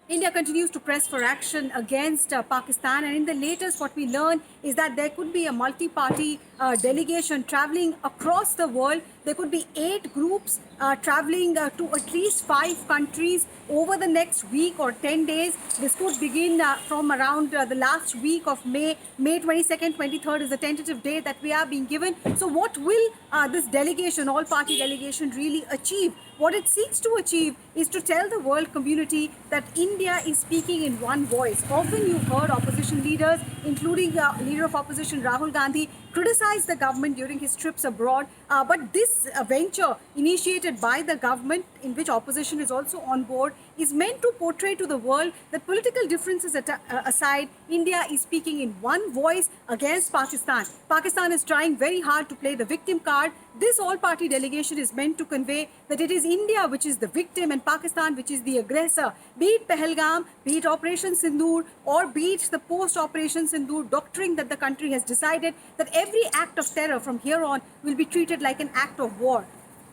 India continues to press for action against Pakistan, and in the latest, what we learn is that there could be a multi-party delegation traveling across the world. There could be 8 groups traveling to at least 5 countries over the next week or 10 days. This could begin from around the last week of May. May 22nd, 23rd is the tentative date that we are being given. So what will this delegation, all-party delegation, really achieve? What it seeks to achieve is to tell the world community that India is speaking in one voice. Often you've heard opposition leaders, including leader of opposition Rahul Gandhi, criticize the government during his trips abroad. But this venture initiated by the government, in which opposition is also on board, is meant to portray to the world that political differences aside, India is speaking in one voice against Pakistan. Pakistan is trying very hard to play the victim card. This all-party delegation is meant to convey that it is India which is the victim and Pakistan which is the aggressor. Be it Pahalgam, be it Operation Sindoor, or be it the post-Operation Sindoor doctrine that the country has decided that every act of terror from here on will be treated like an act of war.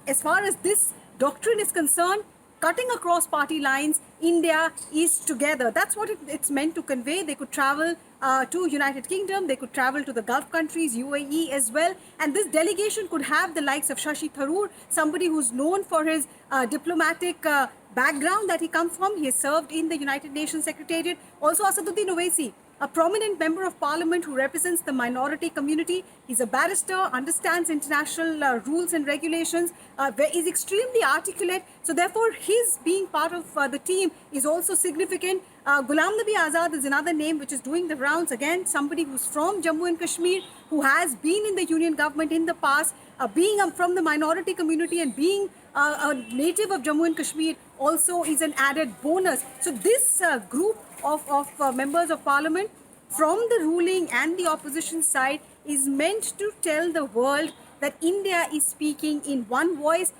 As far as this doctrine is concerned, cutting across party lines, India is together. That's what it's meant to convey. They could travel to United Kingdom, they could travel to the Gulf countries, UAE as well. And this delegation could have the likes of Shashi Tharoor, somebody who's known for his diplomatic background that he comes from. He has served in the United Nations Secretariat. Also Asaduddin Owaisi, a prominent member of parliament who represents the minority community. He's a barrister, understands international rules and regulations, is extremely articulate. So therefore, his being part of the team is also significant. Ghulam Nabi Azad is another name which is doing the rounds. Again, somebody who's from Jammu and Kashmir, who has been in the union government in the past, being from the minority community and being a native of Jammu and Kashmir also is an added bonus. So this group of members of parliament from the ruling and the opposition side is meant to tell the world that India is speaking in one voice.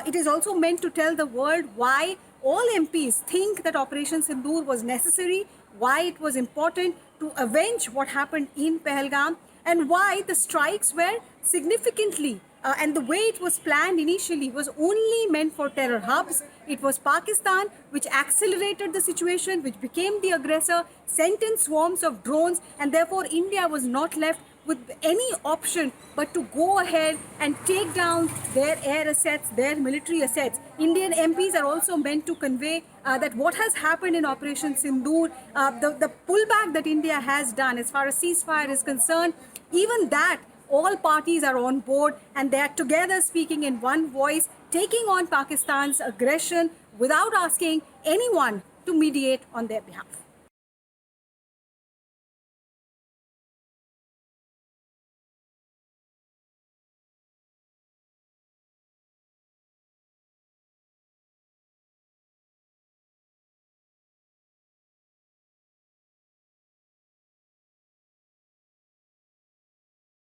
It is also meant to tell the world why all MPs think that Operation Sindoor was necessary, why it was important to avenge what happened in Pahalgam, and why the strikes were significantly and the way it was planned initially was only meant for terror hubs. It was Pakistan which accelerated the situation, which became the aggressor, sent in swarms of drones, and therefore India was not left with any option but to go ahead and take down their air assets, their military assets. Indian MPs are also meant to convey that what has happened in Operation Sindoor, the pullback that India has done as far as ceasefire is concerned, even that all parties are on board and they are together speaking in one voice, taking on Pakistan's aggression without asking anyone to mediate on their behalf.